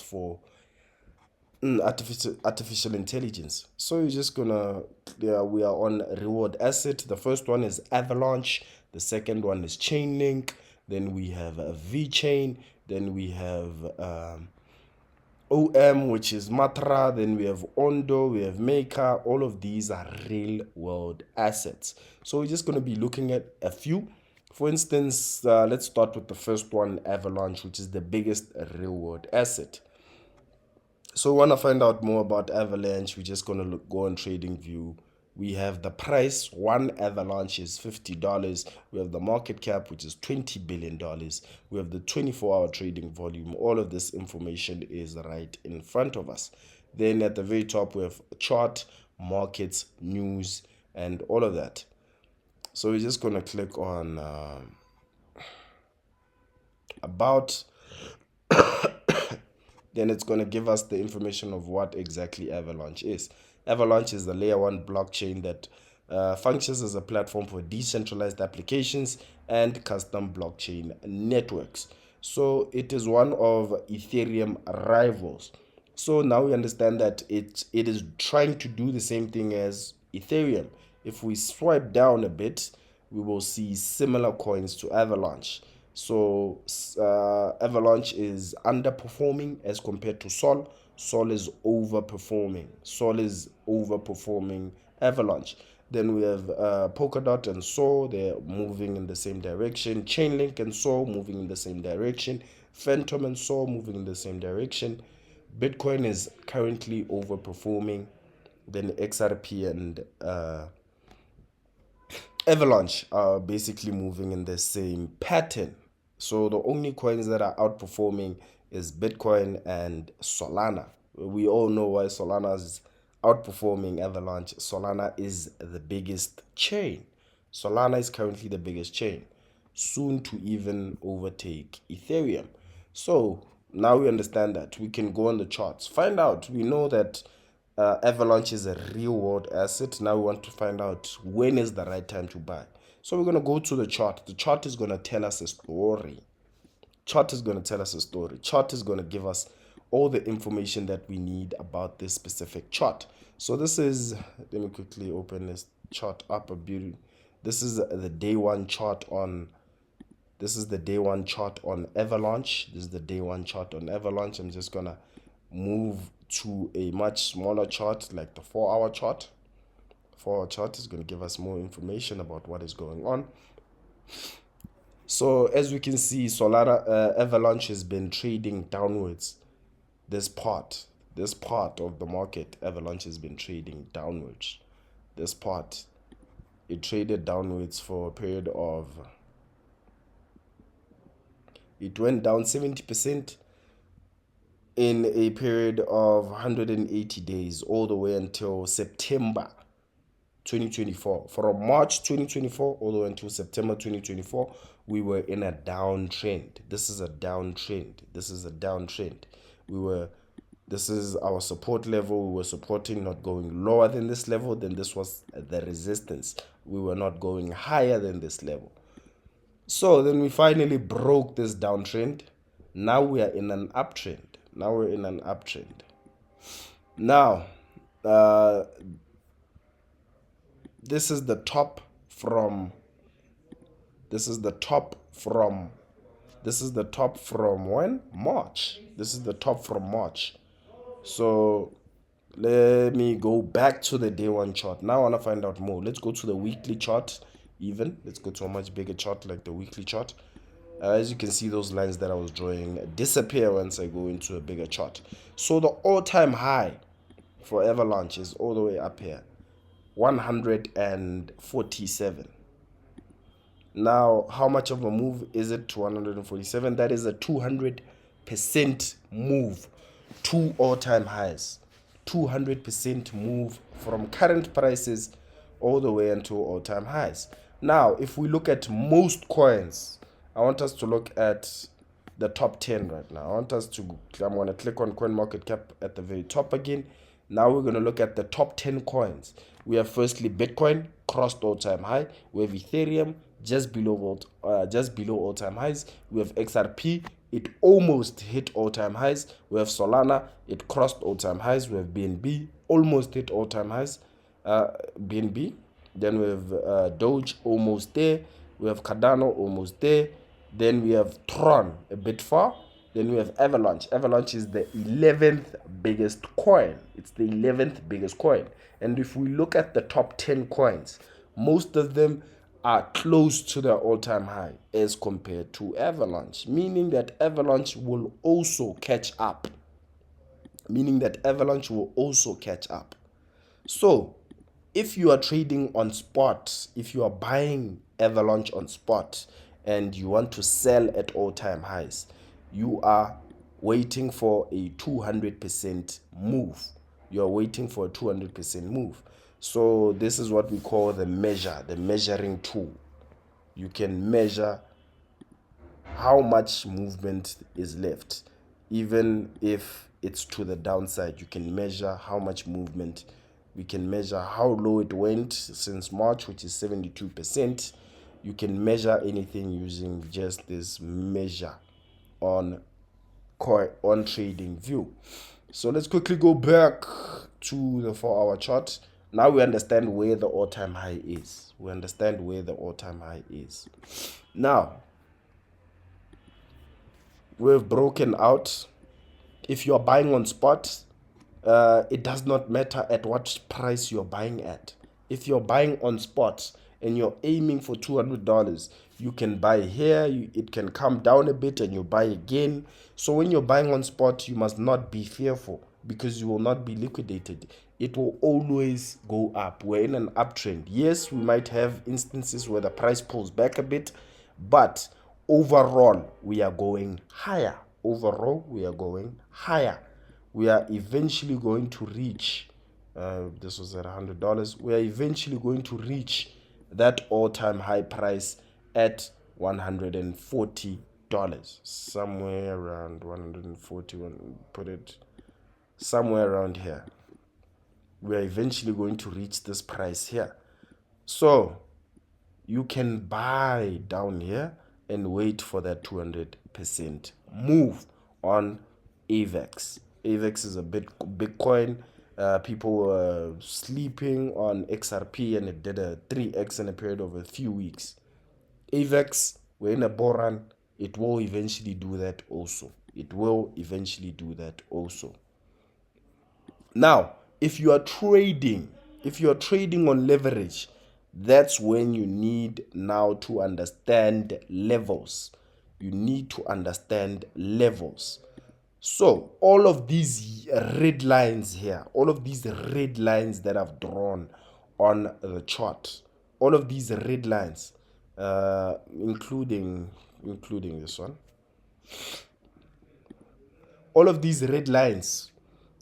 for artificial intelligence. So you're just gonna, we are on reward asset. The first one is Avalanche, the second one is Chainlink, then we have a VChain, then we have OM, which is Matra, then we have Ondo, we have Maker. All of these are real world assets. So we're just going to be looking at a few. For instance, let's start with the first one, Avalanche, which is the biggest real world asset. So we want to find out more about Avalanche. We're just going to go on TradingView. We have the price. One Avalanche is $50. We have the market cap, which is $20 billion. We have the 24-hour trading volume. All of this information is right in front of us. Then at the very top, we have chart, markets, news, and all of that. So we're just going to click on about. Then it's going to give us the information of what exactly Avalanche is. Avalanche is the layer 1 blockchain that functions as a platform for decentralized applications and custom blockchain networks. So it is one of Ethereum rivals. So now we understand that it is trying to do the same thing as Ethereum. If we swipe down a bit, we will see similar coins to Avalanche. So Avalanche is underperforming as compared to Sol. Sol is overperforming. Sol is overperforming Avalanche. Then we have Polkadot and Sol. They're moving in the same direction. Chainlink and Sol moving in the same direction. Phantom and Sol moving in the same direction. Bitcoin is currently overperforming. Then XRP and Avalanche are basically moving in the same pattern. So the only coins that are outperforming is Bitcoin and Solana. We all know why Solana is outperforming Avalanche. Solana is the biggest chain. Solana is currently the biggest chain, soon to even overtake Ethereum. So now we understand that. We can go on the charts, find out. We know that Avalanche is a real world asset. Now we want to find out when is the right time to buy. So we're going to go to the chart. The chart is going to tell us a story. Chart is going to tell us a story. Chart is going to give us all the information that we need about this specific chart. So this is, let me quickly open this chart up a beauty. This is the day one chart on Avalanche. This is the day one chart on Avalanche. I'm just going to move to a much smaller chart, like the 4-hour chart. 4-hour chart is going to give us more information about what is going on. So as we can see, Avalanche has been trading downwards. This part of the market, Avalanche has been trading downwards. This part, it traded downwards for a period of, it went down 70% in a period of 180 days, all the way until September 2024. From March 2024 all the way until September 2024, we were in a downtrend. This is a downtrend. This is a downtrend. This is our support level. We were supporting, not going lower than this level. Then this was the resistance. We were not going higher than this level. So then we finally broke this downtrend. Now we are in an uptrend. Now, this is the top from when? March. This is the top from March. So let me go back to the day one chart. Now I want to find out more. Let's go to the weekly chart even. Let's go to a much bigger chart like the weekly chart. As you can see, those lines that I was drawing disappear once I go into a bigger chart. So the all-time high for Avalanche is all the way up here, 147. Now, how much of a move is it to 147? That is a 200% move to all-time highs. 200% move from current prices all the way until all-time highs. Now, if we look at most coins, I want us to look at the top 10 right now. I'm going to click on CoinMarketCap at the very top again. Now we're going to look at the top 10 coins. We have firstly Bitcoin, crossed all-time high. We have Ethereum, just below all-time highs. We have XRP, it almost hit all-time highs. We have Solana, it crossed all-time highs. We have BNB, almost hit all-time highs. BNB. Then we have Doge, almost there. We have Cardano, almost there. Then we have Tron, a bit far. Then we have Avalanche. Avalanche is the 11th biggest coin. It's the 11th biggest coin. And if we look at the top 10 coins, most of them are close to their all-time high as compared to Avalanche, meaning that Avalanche will also catch up. So, if you are trading on spot, if you are buying Avalanche on spot and you want to sell at all-time highs, you are waiting for a 200% move. You are waiting for a 200% move. So this is what we call the measuring tool. You can measure how much movement is left. Even if it's to the downside, you can measure how much movement. We can measure how low it went since March, which is 72%. You can measure anything using just this measure on trading view. So let's quickly go back to the 4-hour chart. Now we understand where the all-time high is. Now we've broken out. If you are buying on spot, it does not matter at what price you're buying at. If you're buying on spot and you're aiming for $200, you can buy here. It can come down a bit and you buy again. So when you're buying on spot, you must not be fearful because you will not be liquidated. It will always go up. We're in an uptrend. Yes, we might have instances where the price pulls back a bit, but overall, we are going higher. We are eventually going to reach, this was at $100. We are eventually going to reach that all-time high price at $140. Somewhere around 140, put it somewhere around here. We are eventually going to reach this price here. So you can buy down here and wait for that 200% move on AVAX. AVAX is a big coin. People were sleeping on XRP and it did a 3x in a period of a few weeks. AVAX, we're in a bull run. It will eventually do that also. Now, if you are trading on leverage, that's when you need now to understand levels. So all of these red lines here, all of these red lines that I've drawn on the chart, all of these red lines, including this one, all of these red lines,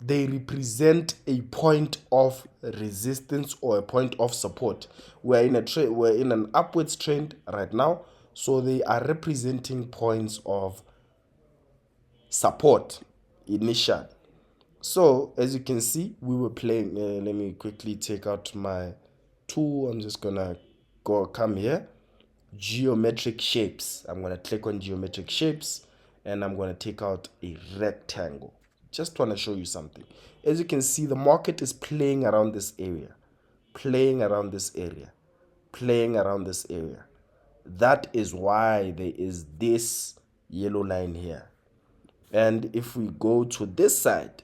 they represent a point of resistance or a point of support. We're in an upwards trend right now, so they are representing points of support initial. So as you can see, we were playing, let me quickly take out my tool. I'm just gonna come here, geometric shapes. I'm gonna click on geometric shapes and I'm gonna take out a rectangle. Just want to show you something. As you can see, the market is playing around this area. That is why there is this yellow line here. And if we go to this side,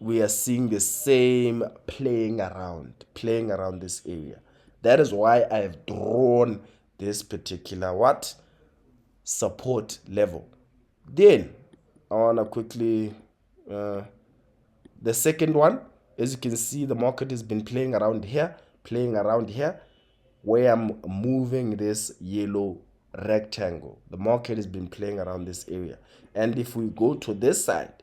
we are seeing the same playing around this area. That is why I have drawn this particular support level. Then I want to quickly, the second one, as you can see, the market has been playing around here, where I'm moving this yellow rectangle. The market has been playing around this area. And if we go to this side,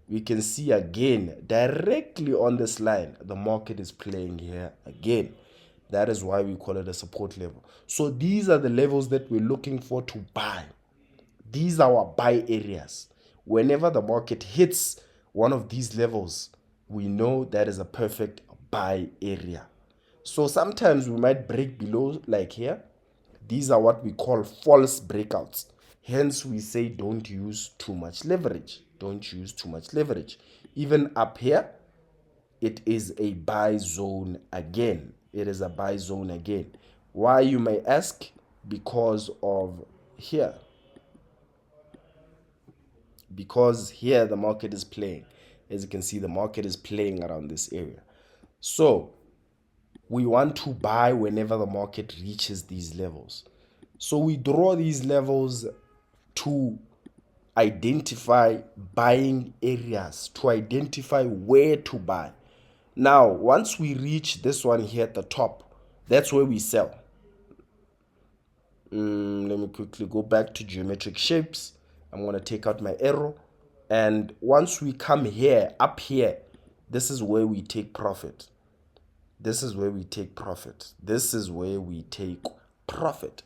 we can see again, directly on this line, the market is playing here again. That is why we call it a support level. So these are the levels that we're looking for to buy. These are our buy areas. Whenever the market hits one of these levels, we know that is a perfect buy area. So sometimes we might break below, like here. These are what we call false breakouts. Hence, we say don't use too much leverage. Don't use too much leverage. Even up here, it is a buy zone again. It is a buy zone again. Why, you may ask? Because of here. Because here the market is playing. As you can see, the market is playing around this area. So we want to buy whenever the market reaches these levels. So we draw these levels to identify buying areas, to identify where to buy. Now, once we reach this one here at the top, that's where we sell. Let me quickly go back to geometric shapes. I'm going to take out my arrow. And once we come here, up here, this is where we take profit. This is where we take profit. This is where we take profit.